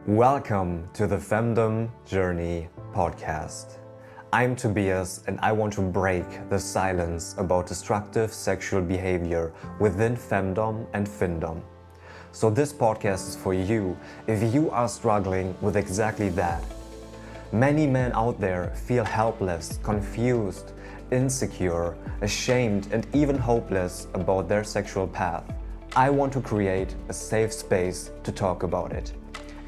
Welcome to the Femdom Journey podcast. I'm Tobias and I want to break the silence about destructive sexual behavior within Femdom and Findom. So this podcast is for you if you are struggling with exactly that. Many men out there feel helpless, confused, insecure, ashamed and even hopeless about their sexual path. I want to create a safe space to talk about it.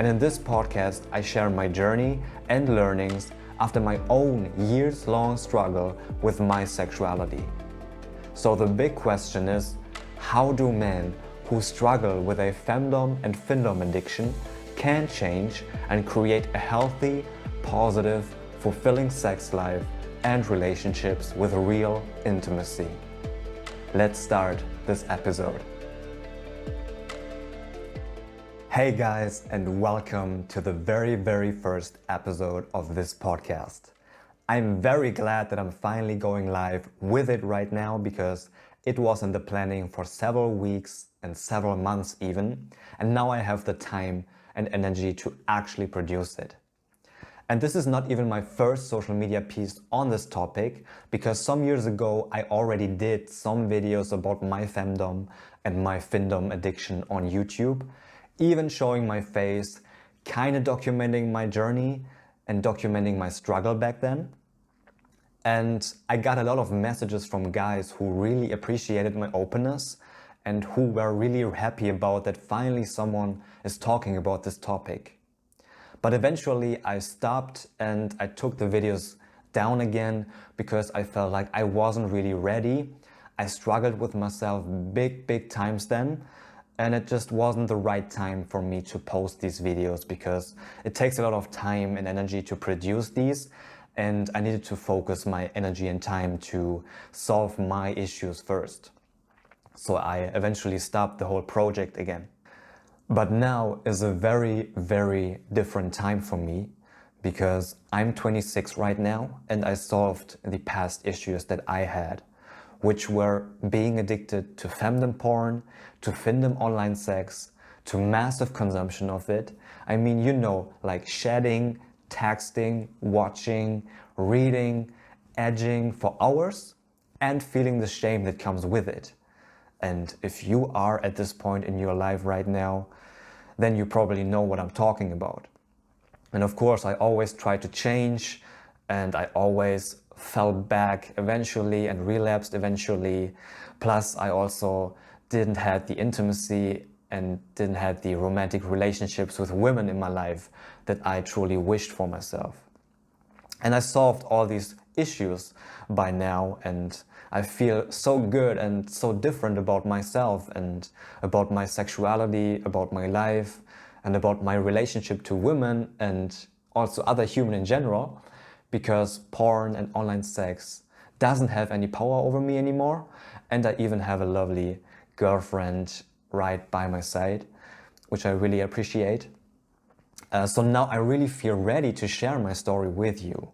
And in this podcast, I share my journey and learnings after my own years-long struggle with my sexuality. So the big question is, how do men who struggle with a Femdom and Findom addiction can change and create a healthy, positive, fulfilling sex life and relationships with real intimacy? Let's start this episode. Hey guys, and welcome to the very first episode of this podcast. I'm very glad that I'm finally going live with it right now because it was in the planning for several weeks and several months even, and now I have the time and energy to actually produce it. And this is not even my first social media piece on this topic because some years ago I already did some videos about my Femdom and my Findom addiction on YouTube, even showing my face, kind of documenting my journey and documenting my struggle back then. And I got a lot of messages from guys who really appreciated my openness and who were really happy about that finally someone is talking about this topic. But eventually I stopped and I took the videos down again because I felt like I wasn't really ready. I struggled with myself big times then. And it just wasn't the right time for me to post these videos because it takes a lot of time and energy to produce these, and I needed to focus my energy and time to solve my issues first. So I eventually stopped the whole project again. But now is a very different time for me because I'm 26 right now and I solved the past issues that I had, which were being addicted to femdom porn, to Findom online sex, to massive consumption of it. I mean, like shedding, texting, watching, reading, edging for hours, and feeling the shame that comes with it. And if you are at this point in your life right now, then you probably know what I'm talking about. And of course, I always tried to change, and I always fell back eventually and relapsed eventually. Plus, I also didn't have the intimacy and didn't have the romantic relationships with women in my life that I truly wished for myself. And I solved all these issues by now, and I feel so good and so different about myself and about my sexuality, about my life, and about my relationship to women and also other humans in general, because porn and online sex doesn't have any power over me anymore, and I even have a lovely girlfriend right by my side, which I really appreciate. So now I really feel ready to share my story with you.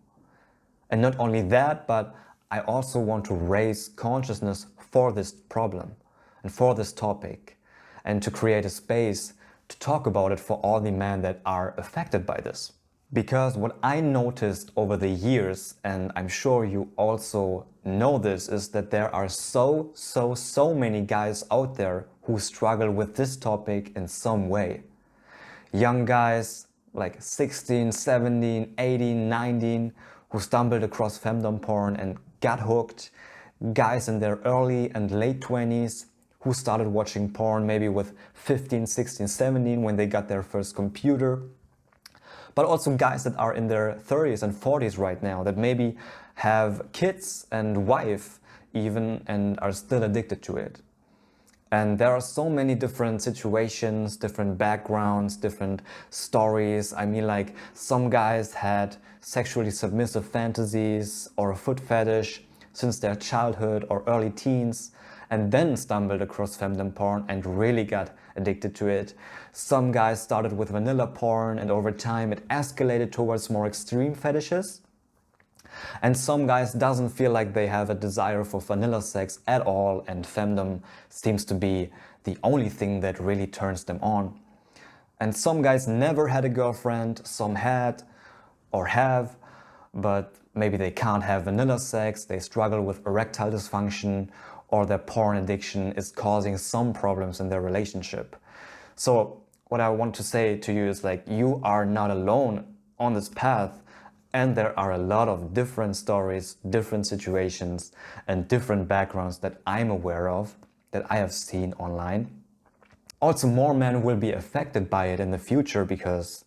And not only that, but I also want to raise consciousness for this problem and for this topic, and to create a space to talk about it for all the men that are affected by this. Because what I noticed over the years, and I'm sure you also know this, is that there are so many guys out there who struggle with this topic in some way. Young guys like 16, 17, 18, 19 who stumbled across femdom porn and got hooked. Guys in their early and late 20s who started watching porn maybe with 15, 16, 17 when they got their first computer. But also guys that are in their 30s and 40s right now that maybe have kids and wife even and are still addicted to it. And there are so many different situations, different backgrounds, different stories. I mean, like some guys had sexually submissive fantasies or a foot fetish since their childhood or early teens, and then stumbled across femdom porn and really got addicted to it. Some guys started with vanilla porn and over time it escalated towards more extreme fetishes. And some guys doesn't feel like they have a desire for vanilla sex at all, and femdom seems to be the only thing that really turns them on. And some guys never had a girlfriend, some had or have, but maybe they can't have vanilla sex, they struggle with erectile dysfunction, or their porn addiction is causing some problems in their relationship. So what I want to say to you is like, you are not alone on this path, and there are a lot of different stories, different situations, and different backgrounds that I'm aware of, that I have seen online. Also, more men will be affected by it in the future because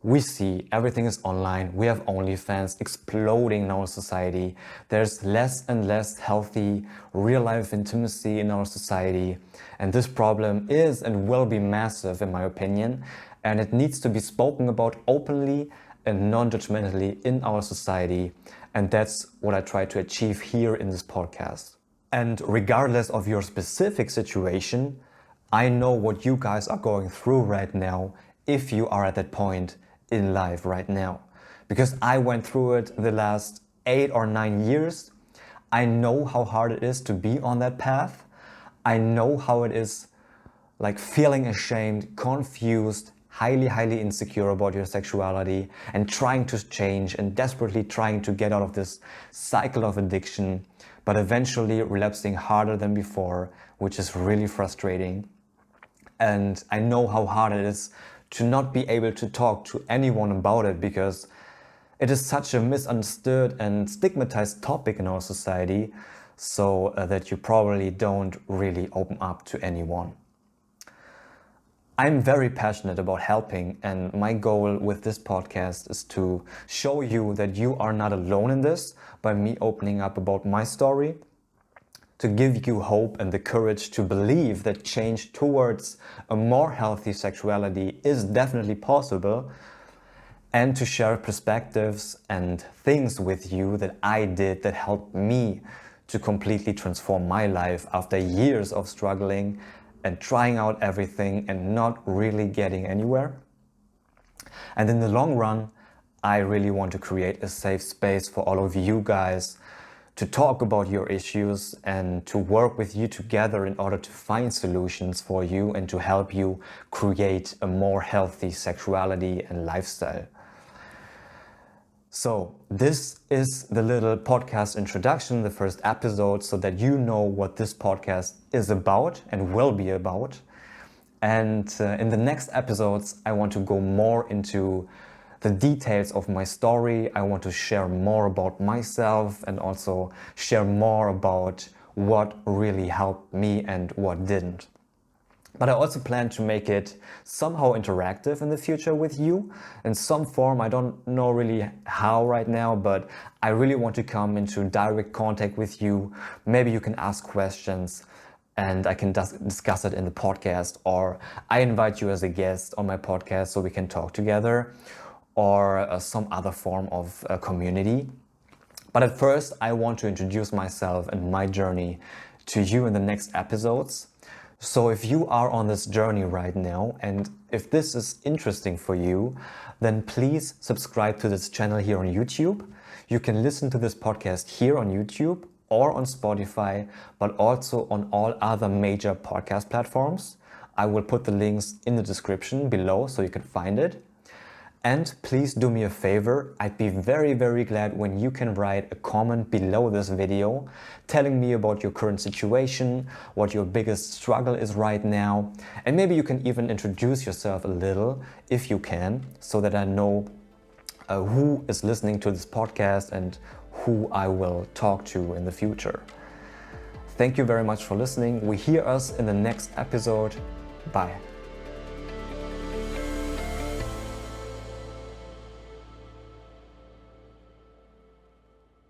we see everything is online. We have OnlyFans exploding in our society. There's less and less healthy real-life intimacy in our society. And this problem is and will be massive, in my opinion. And it needs to be spoken about openly and non-judgmentally in our society. And that's what I try to achieve here in this podcast. And regardless of your specific situation, I know what you guys are going through right now, if you are at that point in life right now. Because I went through it the last 8 or 9 years. I know how hard it is to be on that path. I know how it is like feeling ashamed, confused, highly insecure about your sexuality and trying to change and desperately trying to get out of this cycle of addiction, but eventually relapsing harder than before, which is really frustrating. And I know how hard it is to not be able to talk to anyone about it because it is such a misunderstood and stigmatized topic in our society, so that you probably don't really open up to anyone. I'm very passionate about helping, and my goal with this podcast is to show you that you are not alone in this by me opening up about my story, to give you hope and the courage to believe that change towards a more healthy sexuality is definitely possible, and to share perspectives and things with you that I did that helped me to completely transform my life after years of struggling and trying out everything and not really getting anywhere. And in the long run, I really want to create a safe space for all of you guys to talk about your issues and to work with you together in order to find solutions for you and to help you create a more healthy sexuality and lifestyle. So this is the little podcast introduction, the first episode, so that you know what this podcast is about and will be about. And in the next episodes, I want to go more into the details of my story. I want to share more about myself and also share more about what really helped me and what didn't. But I also plan to make it somehow interactive in the future with you in some form. I don't know really how right now, but I really want to come into direct contact with you. Maybe you can ask questions and I can discuss it in the podcast, or I invite you as a guest on my podcast so we can talk together, or some other form of community. But at first, I want to introduce myself and my journey to you in the next episodes. So if you are on this journey right now, and if this is interesting for you, then please subscribe to this channel here on YouTube. You can listen to this podcast here on YouTube or on Spotify, but also on all other major podcast platforms. I will put the links in the description below so you can find it. And please do me a favor, I'd be very glad when you can write a comment below this video telling me about your current situation, what your biggest struggle is right now, and maybe you can even introduce yourself a little if you can, so that I know who is listening to this podcast and who I will talk to in the future. Thank you very much for listening. We hear us in the next episode. Bye.